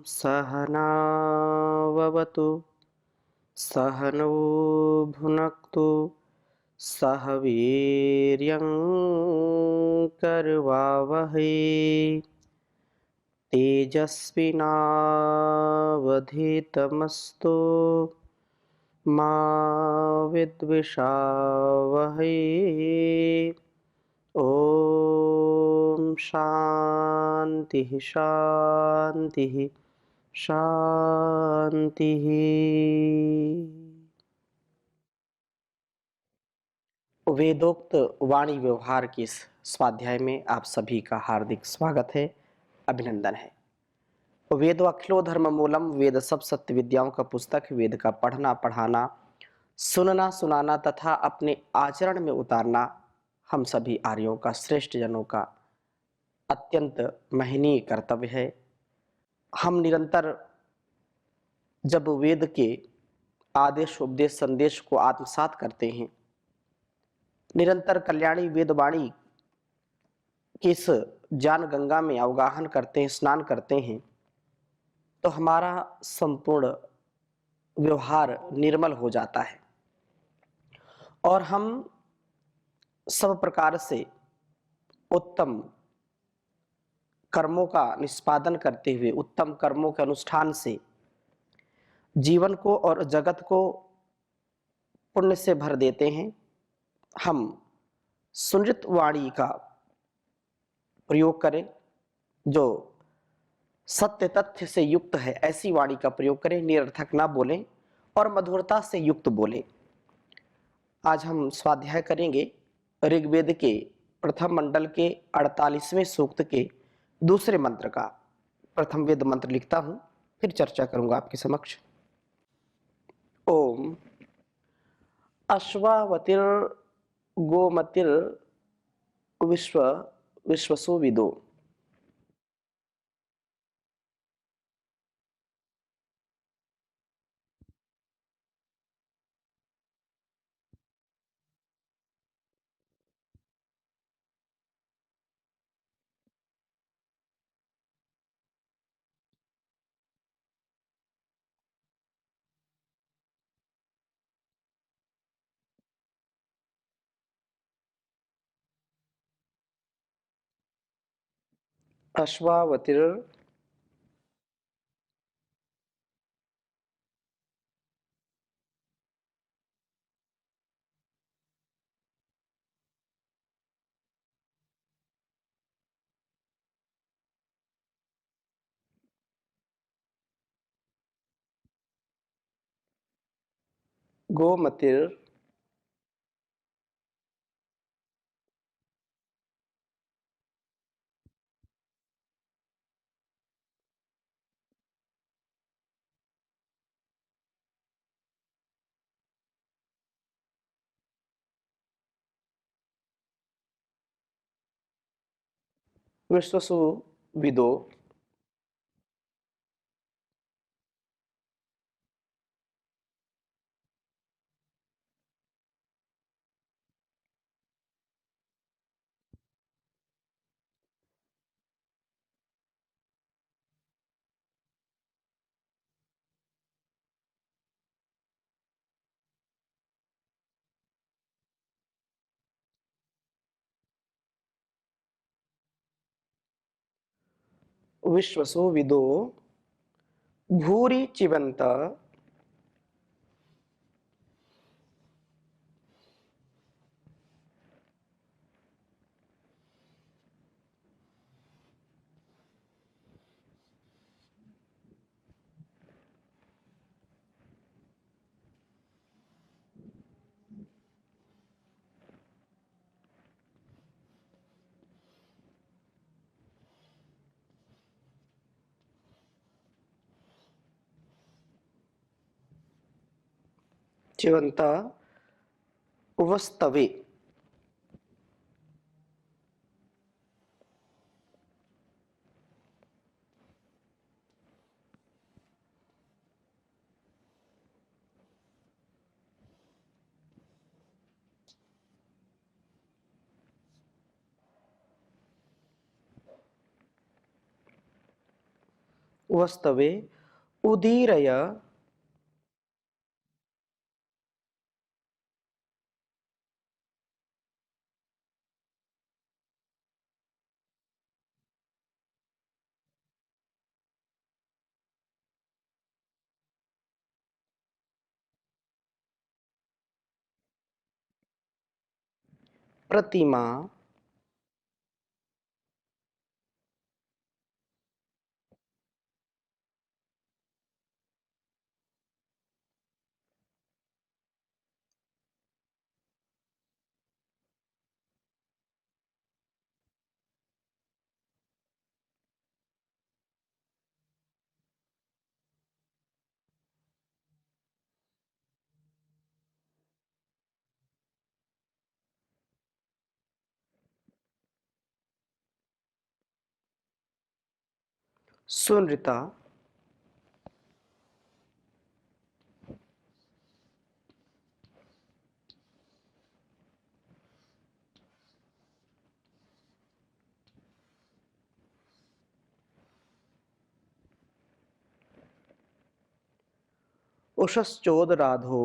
सहनाववतु सहनौ भुनक्तु सह वीर्यं करवावहै तेजस्विनावधीतमस्तु मा विद्विषावहै। ओम शांति शांति शांति। वेदोक्त वाणी व्यवहार के इस स्वाध्याय में आप सभी का हार्दिक स्वागत है, अभिनंदन है। वेदो अखिलो धर्म मूलम, वेद सब सत्य विद्याओं का पुस्तक। वेद का पढ़ना पढ़ाना, सुनना सुनाना तथा अपने आचरण में उतारना हम सभी आर्यों का, श्रेष्ठ जनों का अत्यंत महनीय कर्तव्य है। हम निरंतर जब वेद के आदेश उपदेश संदेश को आत्मसात करते हैं, निरंतर कल्याणी वेदवाणी की इस ज्ञान गंगा में अवगाहन करते हैं, स्नान करते हैं, तो हमारा संपूर्ण व्यवहार निर्मल हो जाता है और हम सब प्रकार से उत्तम कर्मों का निष्पादन करते हुए, उत्तम कर्मों के अनुष्ठान से जीवन को और जगत को पुण्य से भर देते हैं। हम सुनृत वाणी का प्रयोग करें, जो सत्य तथ्य से युक्त है, ऐसी वाणी का प्रयोग करें। निरर्थक ना बोलें और मधुरता से युक्त बोलें। आज हम स्वाध्याय करेंगे ऋग्वेद के प्रथम मंडल के 48वें सूक्त के दूसरे मंत्र का। प्रथम वेद मंत्र लिखता हूं, फिर चर्चा करूंगा आपके समक्ष। ओम अश्वावतिर गोमतिर विश्व विश्वसु विदो। अश्वावतिर गोमतिर विश्वसु विदो। विश्वसु विदो भूरि चिवंत चिवंत वस्तवे। वस्तवे उदीरय प्रतिमा सुनृता उषश्चोद राधो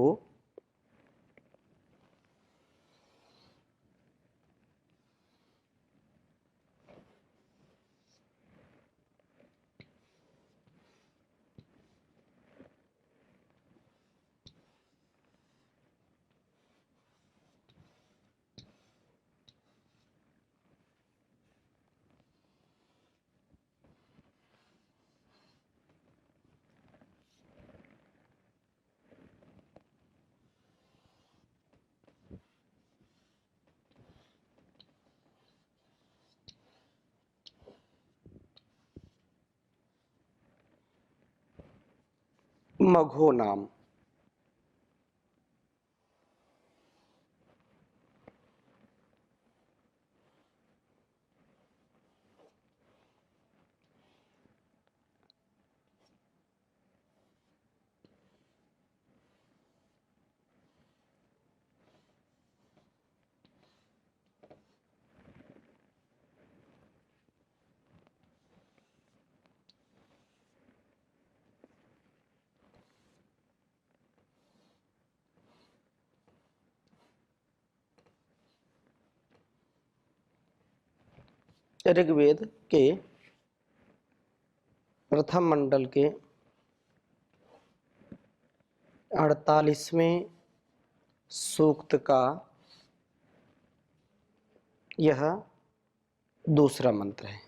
मघो नाम। ऋग्वेद के प्रथम मंडल के 48वें सूक्त का यह दूसरा मंत्र है।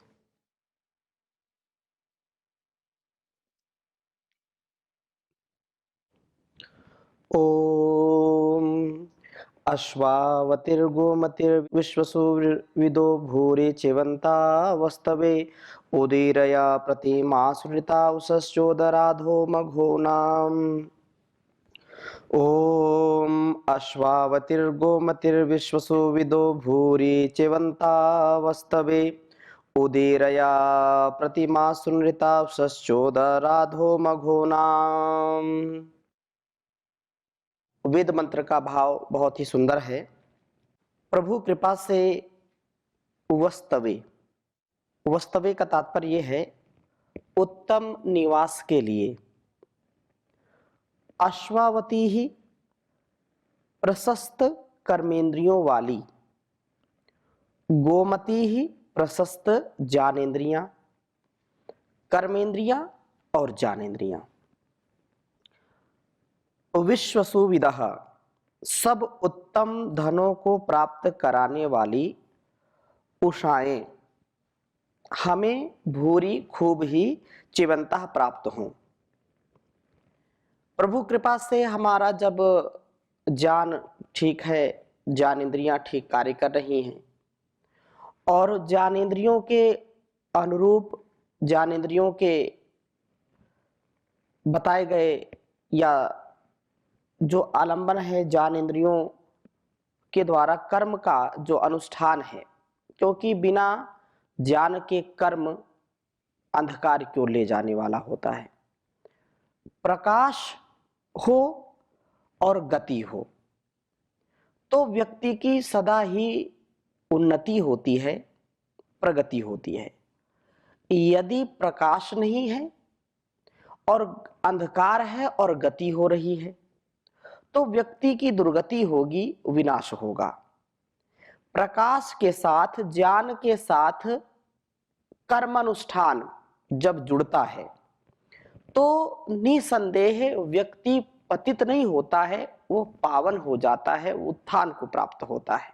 ओम अश्वावतिर्गोमतिर्विश्वसुविदो भूरि चिवंता वस्तवे उदीरया प्रतिमा सुनृता उषश्चोदराधो मघो नाम। ओम अश्वावतिर्गोमतिर्विश्वसुविदो भूरि चिवंता वस्तवे उदीरया प्रतिमा सुनृता उषश्चोदराधो मघो नाम। वेद मंत्र का भाव बहुत ही सुंदर है। प्रभु कृपा से वस्तवे, वस्तवे का तात्पर्य है उत्तम निवास के लिए। अश्वावती ही प्रशस्त कर्मेंद्रियों वाली, गोमती ही प्रशस्त ज्ञानेन्द्रियां, कर्मेंद्रियां और ज्ञानेन्द्रियां। विश्वसुविदः सब उत्तम धनों को प्राप्त कराने वाली उषाएं हमें भूरी खूब ही चिवंता प्राप्त हों। प्रभु कृपा से हमारा जब ज्ञान ठीक है, ज्ञानेंद्रियां ठीक कार्य कर रही हैं और ज्ञानेंद्रियों के अनुरूप, ज्ञानेंद्रियों के बताए गए या जो आलंबन है ज्ञानेंद्रियों के द्वारा कर्म का जो अनुष्ठान है, क्योंकि बिना ज्ञान के कर्म अंधकार की ओर ले जाने वाला होता है। प्रकाश हो और गति हो तो व्यक्ति की सदा ही उन्नति होती है, प्रगति होती है। यदि प्रकाश नहीं है और अंधकार है और गति हो रही है, तो व्यक्ति की दुर्गति होगी, विनाश होगा। प्रकाश के साथ, ज्ञान के साथ कर्मानुष्ठान जब जुड़ता है तो निसंदेह व्यक्ति पतित नहीं होता है, वो पावन हो जाता है, उत्थान को प्राप्त होता है।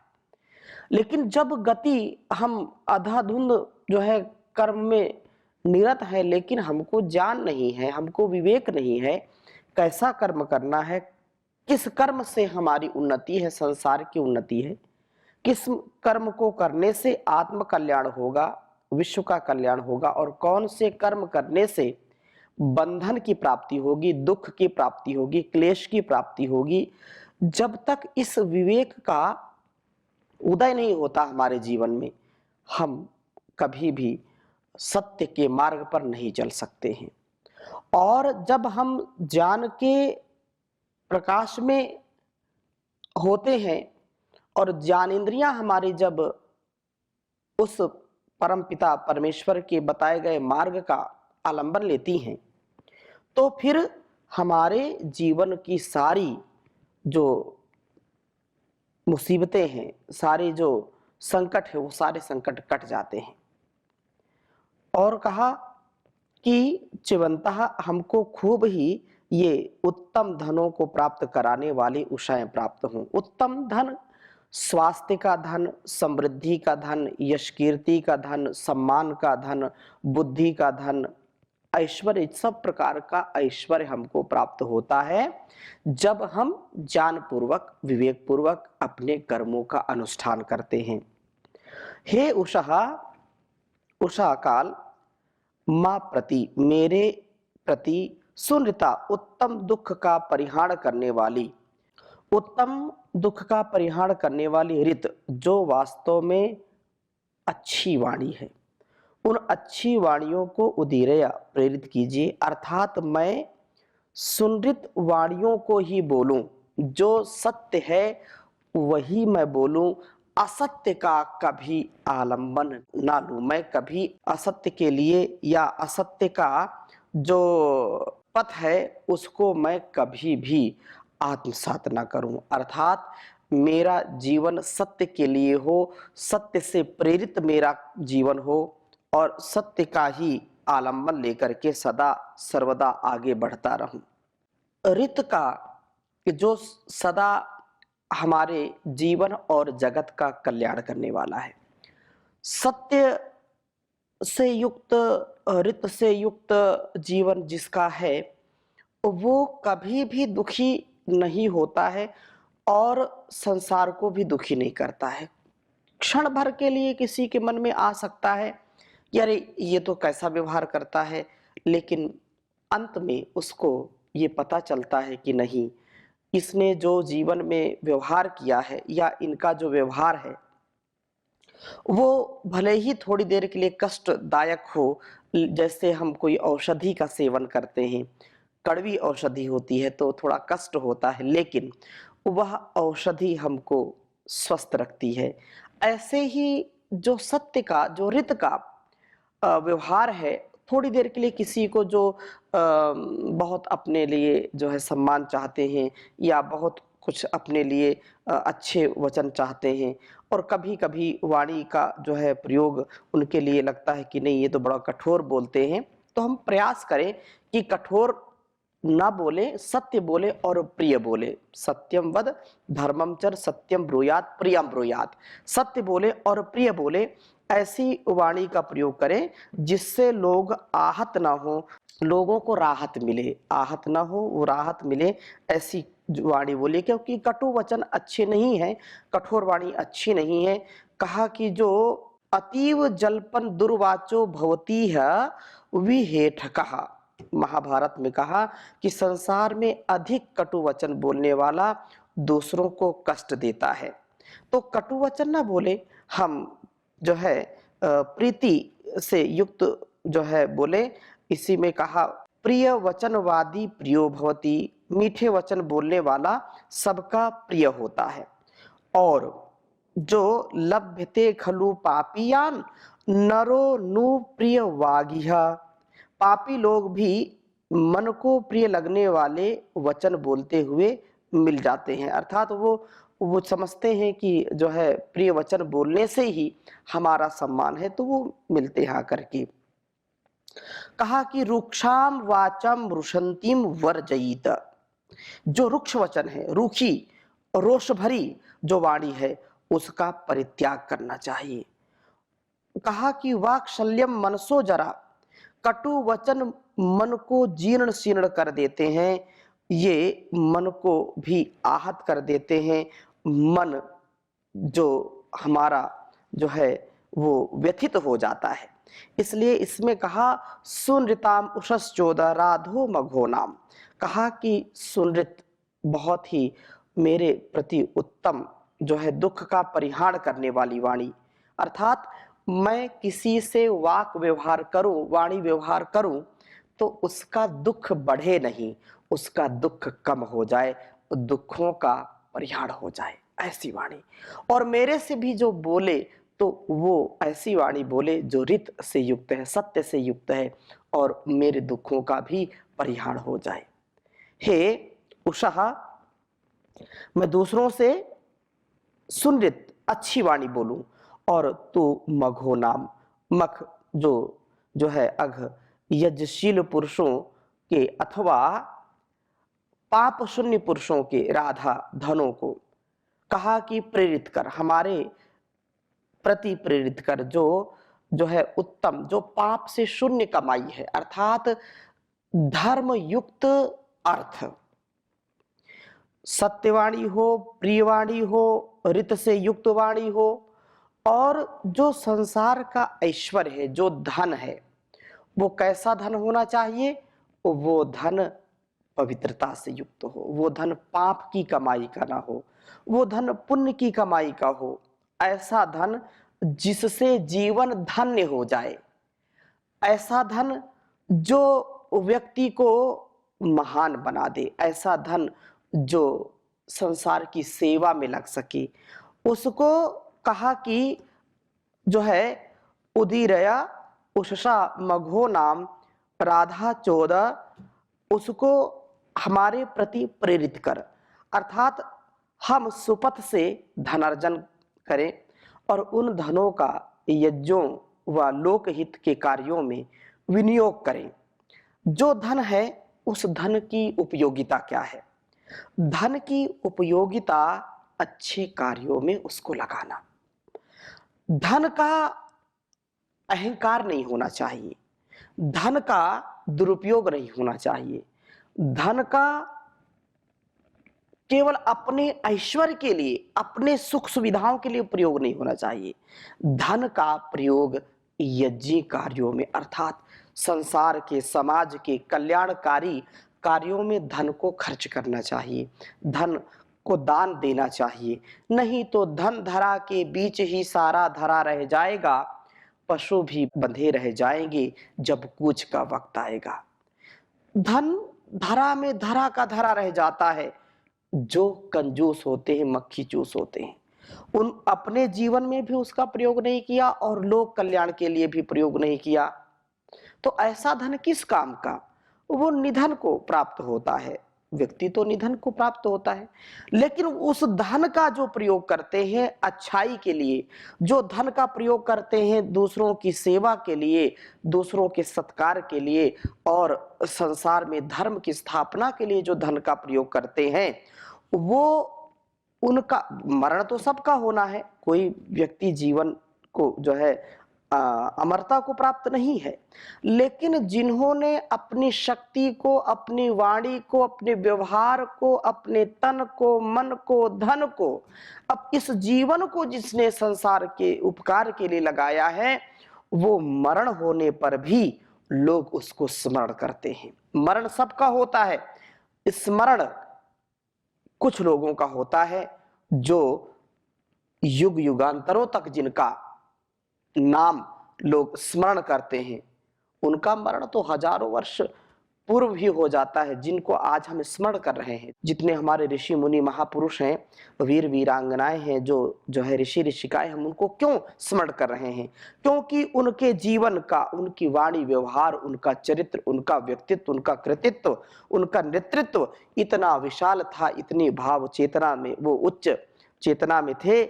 लेकिन जब गति हम अंधाधुंध जो है कर्म में निरत है, लेकिन हमको ज्ञान नहीं है, हमको विवेक नहीं है, कैसा कर्म करना है, किस कर्म से हमारी उन्नति है, संसार की उन्नति है, किस कर्म को करने से आत्म कल्याण होगा, विश्व का कल्याण होगा, और कौन से कर्म करने से बंधन की प्राप्ति होगी, दुख की प्राप्ति होगी, क्लेश की प्राप्ति होगी, जब तक इस विवेक का उदय नहीं होता हमारे जीवन में, हम कभी भी सत्य के मार्ग पर नहीं चल सकते हैं। और जब हम ज्ञान के प्रकाश में होते हैं और ज्ञानेंद्रियां हमारी जब उस परमपिता परमेश्वर के बताए गए मार्ग का आलंबन लेती हैं, तो फिर हमारे जीवन की सारी जो मुसीबतें हैं, सारे जो संकट है, वो सारे संकट कट जाते हैं। और कहा कि चिवंतः हमको खूब ही ये उत्तम धनों को प्राप्त कराने वाली उषाएं प्राप्त हों। उत्तम धन, स्वास्थ्य का धन, समृद्धि का धन, यश कीर्ति का धन, सम्मान का धन, बुद्धि का धन, ऐश्वर्य, सब प्रकार का ऐश्वर्य हमको प्राप्त होता है जब हम ज्ञान पूर्वक, विवेक पूर्वक अपने कर्मों का अनुष्ठान करते हैं। हे उषा, उषा काल, मां प्रति, मेरे प्रति सुनृता, उत्तम दुख का परिहार करने वाली, उत्तम दुख का परिहार करने वाली ऋत, जो वास्तव में अच्छी वाणी है, उन अच्छी वाणियों को उदीरया प्रेरित कीजिए। अर्थात मैं सुनृत वाणियों को ही बोलूं, जो सत्य है वही मैं बोलूं, असत्य का कभी आलंबन ना लूं। मैं कभी असत्य के लिए या असत्य का जो पथ है उसको मैं कभी भी आत्मसात ना करूं। अर्थात मेरा जीवन सत्य के लिए हो, सत्य से प्रेरित मेरा जीवन हो और सत्य का ही आलंबन लेकर के सदा सर्वदा आगे बढ़ता रहूं। ऋत का जो सदा हमारे जीवन और जगत का कल्याण करने वाला है, सत्य से युक्त, ऋत से युक्त जीवन जिसका है वो कभी भी दुखी नहीं होता है और संसार को भी दुखी नहीं करता है। क्षण भर के लिए किसी के मन में आ सकता है कि अरे ये तो कैसा व्यवहार करता है, लेकिन अंत में उसको ये पता चलता है कि नहीं, इसने जो जीवन में व्यवहार किया है या इनका जो व्यवहार है वो भले ही थोड़ी देर के लिए कष्टदायक हो, जैसे हम कोई औषधि का सेवन करते हैं, कड़वी औषधि होती है तो थोड़ा कष्ट होता है, लेकिन वह औषधि हमको स्वस्थ रखती है। ऐसे ही जो सत्य का, जो ऋत का व्यवहार है, थोड़ी देर के लिए किसी को जो बहुत अपने लिए जो है सम्मान चाहते हैं या बहुत कुछ अपने लिए अच्छे वचन चाहते हैं, और कभी कभी वाणी का जो है प्रयोग उनके लिए लगता है कि नहीं ये तो बड़ा कठोर बोलते हैं, तो हम प्रयास करें कि कठोर ना बोले, सत्य बोले और प्रिय बोले। सत्यम वद धर्मम चर सत्यम ब्रूयात प्रियम ब्रूयात। सत्य बोले और प्रिय बोले, ऐसी वाणी का प्रयोग करें जिससे लोग आहत ना हो, लोगों को राहत मिले, आहत ना हो वो राहत मिले, ऐसी वाणी बोलिए। क्योंकि कटु वचन अच्छे नहीं है, कठोर वाणी अच्छी नहीं है। कहा कि जो अतीव जल्पन दुर्वाचो भवती है विहेठ, कहा महाभारत में कहा कि संसार में अधिक कटु वचन बोलने वाला दूसरों को कष्ट देता है। तो कटु वचन ना बोले, हम जो है प्रीति से युक्त जो है बोले। इसी में कहा प्रिय वचनवादी प्रियो भवति, मीठे वचन बोलने वाला सबका प्रिय होता है। और जो लभ्यते खलु पापियान नरो नु प्रिय वागिह, पापी लोग भी मन को प्रिय लगने वाले वचन बोलते हुए मिल जाते हैं। अर्थात वो समझते हैं कि जो है प्रिय वचन बोलने से ही हमारा सम्मान है, तो वो मिलते हैं आकर के। कहा कि रुक्षाम वाचम रुषंतीम वर्जयित, जो रुक्ष वचन है, रूखी रोष भरी जो वाणी है, उसका परित्याग करना चाहिए। कहा कि वाक्शल्यम मनसो जरा, कटु वचन मन को जीर्ण शीर्ण कर देते हैं, ये मन को भी आहत कर देते हैं। मन जो हमारा जो है वो व्यथित हो जाता है। इसलिए इसमें कहा सुनृताम उषस चोदह राधो मघो नाम। कहा कि सुनृत बहुत ही मेरे प्रति उत्तम जो है दुख का परिहार करने वाली वाणी, अर्थात मैं किसी से वाक व्यवहार करूं, वाणी व्यवहार करूं, तो उसका दुख बढ़े नहीं, उसका दुख कम हो जाए, दुखों का परिहार हो जाए, ऐसी वाणी। और मेरे से भी जो बोले तो वो ऐसी वाणी बोले जो रित से युक्त है, सत्य से युक्त है, और मेरे दुखों का भी परिहार हो जाए। हे उषा, मैं दूसरों से सुनृत अच्छी वाणी बोलूं, और तू मघो नाम, मख जो जो है अघ यज्ञशील पुरुषों के अथवा पाप शून्य पुरुषों के राधा धनों को कहा कि प्रेरित कर, हमारे प्रति प्रेरित कर, जो जो है उत्तम, जो पाप से शून्य कमाई है, अर्थात धर्म युक्त अर्थ, सत्यवाणी हो, प्रियवाणी हो, रित से युक्त वाणी हो, और जो संसार का ऐश्वर्य है, जो धन है, वो कैसा धन होना चाहिए? वो धन पवित्रता से युक्त हो, वो धन पाप की कमाई का ना हो, वो धन पुण्य की कमाई का हो। ऐसा धन जिससे जीवन धन्य हो जाए, ऐसा धन जो व्यक्ति को महान बना दे, ऐसा धन जो संसार की सेवा में लग सके, उसको कहा कि जो है उदीरया उषसा मघो नाम राधा चोदह, उसको हमारे प्रति प्रेरित कर, अर्थात हम सुपथ से धनार्जन करें और उन धनों का यज्ञों व लोकहित के कार्यों में विनियोग करें। जो धन है, उस धन की उपयोगिता क्या है? धन की उपयोगिता अच्छे कार्यों में उसको लगाना। धन का अहंकार नहीं होना चाहिए, धन का दुरुपयोग नहीं होना चाहिए, धन का केवल अपने ऐश्वर्य के लिए, अपने सुख सुविधाओं के लिए प्रयोग नहीं होना चाहिए। धन का प्रयोग यज्ञ कार्यों में, अर्थात संसार के, समाज के कल्याणकारी कार्यों में धन को खर्च करना चाहिए, धन को दान देना चाहिए। नहीं तो धन धरा के बीच ही सारा धरा रह जाएगा, पशु भी बंधे रह जाएंगे जब कूच का वक्त आएगा। धन धरा में धरा का धरा रह जाता है। जो कंजूस होते हैं, मक्खी चूस होते हैं, उन अपने जीवन में भी उसका प्रयोग नहीं किया और लोक कल्याण के लिए भी प्रयोग नहीं किया, तो ऐसा धन किस काम का? वो निधन को प्राप्त होता है, व्यक्ति तो निधन को प्राप्त होता है, लेकिन उस धन का जो प्रयोग करते हैं अच्छाई के लिए, जो धन का प्रयोग करते हैं दूसरों की सेवा के लिए, दूसरों के सत्कार के लिए और संसार में धर्म की स्थापना के लिए जो धन का प्रयोग करते हैं, वो उनका मरण तो सबका होना है। कोई व्यक्ति जीवन को जो है अमरता को प्राप्त नहीं है, लेकिन जिन्होंने अपनी शक्ति को, अपनी वाणी को, अपने व्यवहार को, अपने तन को, मन को, धन को, अब इस जीवन को जिसने संसार के उपकार के लिए लगाया है, वो मरण होने पर भी लोग उसको स्मरण करते हैं। मरण सबका होता है, स्मरण कुछ लोगों का होता है जो युग युगांतरों तक जिनका नाम लोग स्मरण करते हैं, उनका मरण तो हजारों वर्ष पूर्व भी हो जाता है, जिनको आज हम स्मरण कर रहे हैं। जितने हमारे ऋषि मुनि महापुरुष हैं, वीर वीरांगनाएं हैं, जो है ऋषि ऋषिकाएं, हम उनको क्यों स्मरण कर रहे हैं? क्योंकि उनके जीवन का, उनकी वाणी व्यवहार, उनका चरित्र, उनका व्यक्तित्व, उनका कृतित्व, उनका नेतृत्व इतना विशाल था, इतनी भाव चेतना में, वो उच्च चेतना में थे,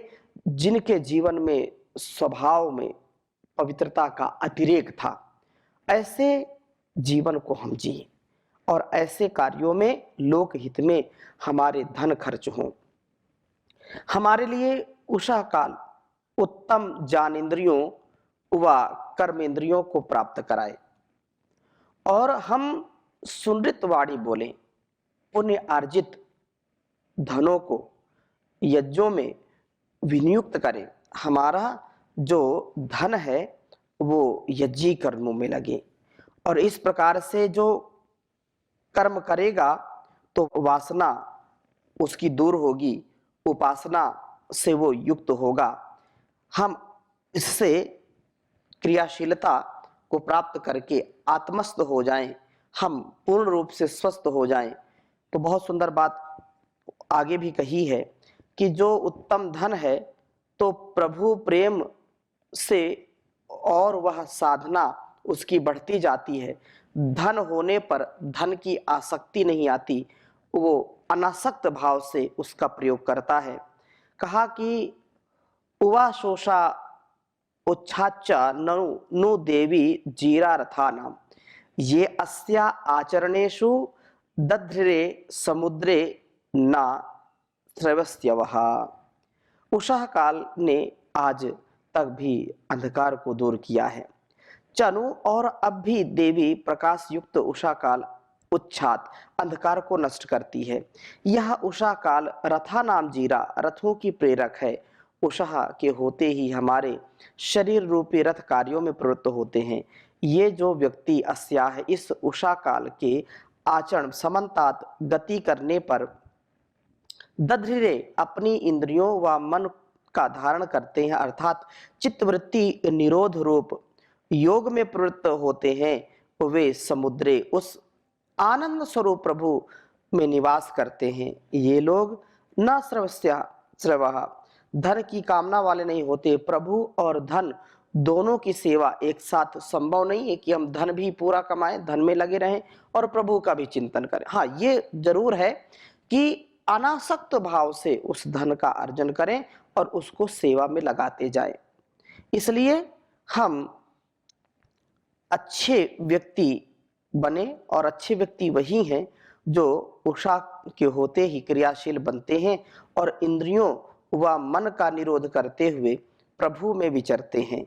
जिनके जीवन में, स्वभाव में पवित्रता का अतिरेक था। ऐसे जीवन को हम जिए और ऐसे कार्यों में, लोक हित में हमारे धन खर्च हों। हमारे लिए उषा काल उत्तम ज्ञानेंद्रियों व कर्मेंद्रियों को प्राप्त कराए और हम सुनृत वाणी बोलें, पुण्य अर्जित धनों को यज्ञों में विनियुक्त करें। हमारा जो धन है वो यज्ञी कर्मों में लगे और इस प्रकार से जो कर्म करेगा तो वासना उसकी दूर होगी, उपासना से वो युक्त होगा। हम इससे क्रियाशीलता को प्राप्त करके आत्मस्थ हो जाएं, हम पूर्ण रूप से स्वस्थ हो जाएं। तो बहुत सुंदर बात आगे भी कही है कि जो उत्तम धन है तो प्रभु प्रेम से और वह साधना उसकी बढ़ती जाती है। धन होने पर धन की आसक्ति नहीं आती, वो अनासक्त भाव से उसका प्रयोग करता है। कहा कि उवा शोषा उच्छाच्चा नु नु देवी जीरा रथा नाम, ये अस्या आचरणेषु दध्रे समुद्रे ना श्रवस्त्यवः। उषा काल ने आज तक भी अंधकार को दूर किया है। चनु और अब भी देवी प्रकाश युक्त उषा काल उच्छात अंधकार को नष्ट करती है। यह उषा काल रथा नाम जीरा, रथों की प्रेरक है। उषा के होते ही हमारे शरीर रूपी रथ कार्यों में प्रवृत्त होते हैं। ये जो व्यक्ति अस्याह इस उषा काल के आचरण समन्तात गति करने पर दधीरे अपनी इंद्रियों व मन का धारण करते हैं, अर्थात चित्तवृत्ति निरोध रूप योग में प्रवृत्त होते हैं, वे समुद्रे उस आनंद स्वरूप प्रभु में निवास करते हैं। ये लोग न श्रवस्या श्रवः, धन की कामना वाले नहीं होते। प्रभु और धन दोनों की सेवा एक साथ संभव नहीं है कि हम धन भी पूरा कमाएं, धन में लगे रहें और प्रभु का भी चिंतन करें। हाँ, ये जरूर है कि अनासक्त भाव से उस धन का अर्जन करें और उसको सेवा में लगाते जाएं। इसलिए हम अच्छे व्यक्ति बने, और अच्छे व्यक्ति वही हैं जो उषा के होते ही क्रियाशील बनते हैं और इंद्रियों व मन का निरोध करते हुए प्रभु में विचरते हैं,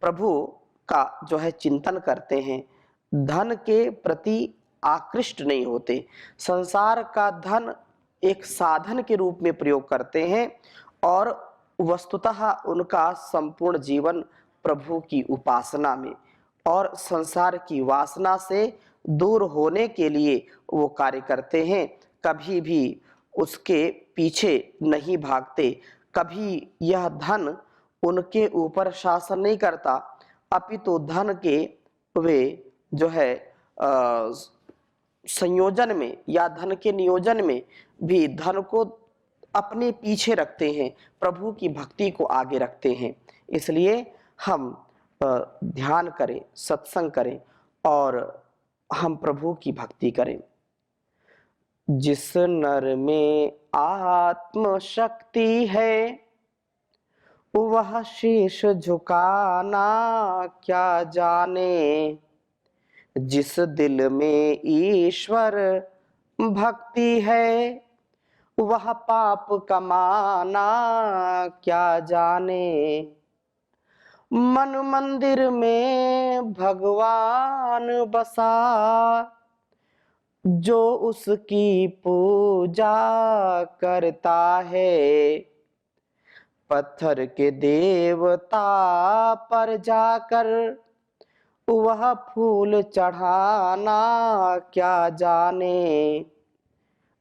प्रभु का जो है चिंतन करते हैं, धन के प्रति आकृष्ट नहीं होते, संसार का धन एक साधन के रूप में प्रयोग करते हैं और वस्तुतः उनका संपूर्ण जीवन प्रभु की उपासना में और संसार की वासना से दूर होने के लिए वो कार्य करते हैं। कभी भी उसके पीछे नहीं भागते, कभी यह धन उनके ऊपर शासन नहीं करता, अपितु धन के वे जो है संयोजन में या धन के नियोजन में भी धन को अपने पीछे रखते हैं, प्रभु की भक्ति को आगे रखते हैं। इसलिए हम ध्यान करें, सत्संग करें और हम प्रभु की भक्ति करें। जिस नर में आत्म शक्ति है वह शीश झुकाना क्या जाने, जिस दिल में ईश्वर भक्ति है वह पाप कमाना क्या जाने। मन मंदिर में भगवान बसा, जो उसकी पूजा करता है, पत्थर के देवता पर जाकर वह फूल चढ़ाना क्या जाने।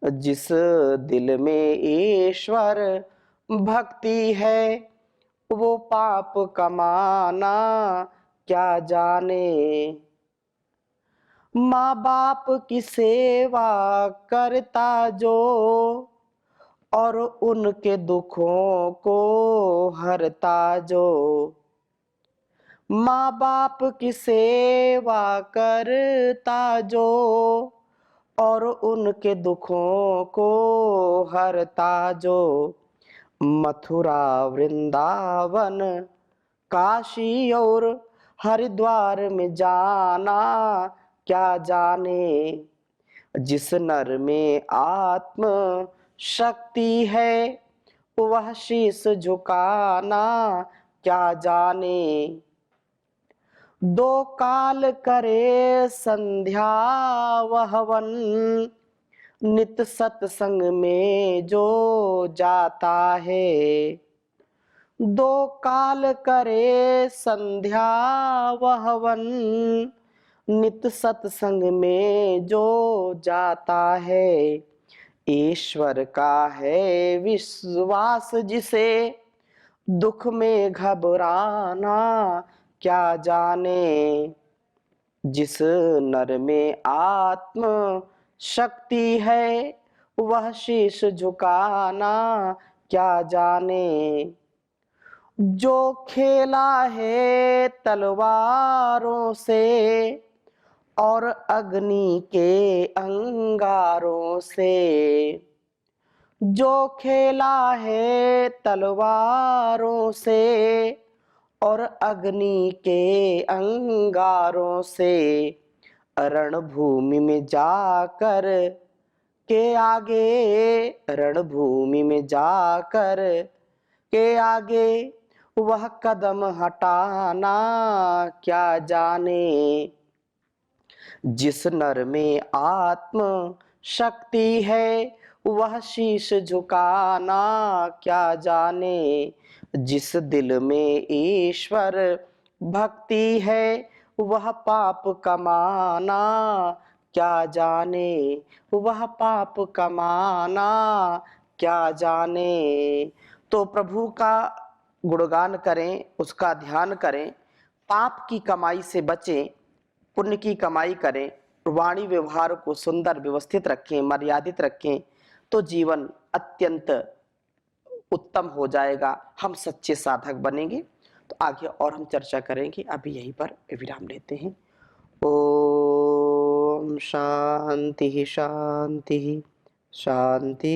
जिस दिल में ईश्वर भक्ति है वो पाप कमाना क्या जाने। माँ बाप की सेवा करता जो और उनके दुखों को हरता जो। माँ बाप की सेवा करता जो और उनके दुखों को हरता जो। मथुरा वृंदावन काशी और हरिद्वार में जाना क्या जाने। जिस नर में आत्म शक्ति है वह शीश झुकाना क्या जाने। दो काल करे संध्या वह वन नित सत्संग में जो जाता है। दो काल करे संध्या वह वन नित सत्संग में जो जाता है। ईश्वर का है विश्वास जिसे दुख में घबराना क्या जाने। जिस नर में आत्म शक्ति है वह शीश झुकाना क्या जाने। जो खेला है तलवारों से और अग्नि के अंगारों से। जो खेला है तलवारों से और अग्नि के अंगारों से। रणभूमि में जाकर के आगे रणभूमि में जाकर के आगे वह कदम हटाना क्या जाने। जिस नर में आत्म शक्ति है वह शीश झुकाना क्या जाने। जिस दिल में ईश्वर भक्ति है वह पाप कमाना क्या जाने। वह पाप कमाना क्या जाने। तो प्रभु का गुणगान करें, उसका ध्यान करें, पाप की कमाई से बचें, पुण्य की कमाई करें, वाणी व्यवहार को सुंदर व्यवस्थित रखें, मर्यादित रखें, तो जीवन अत्यंत उत्तम हो जाएगा। हम सच्चे साधक बनेंगे। तो आगे और हम चर्चा करेंगे, अभी यहीं पर विराम लेते हैं। ओम शांति शांति शांति।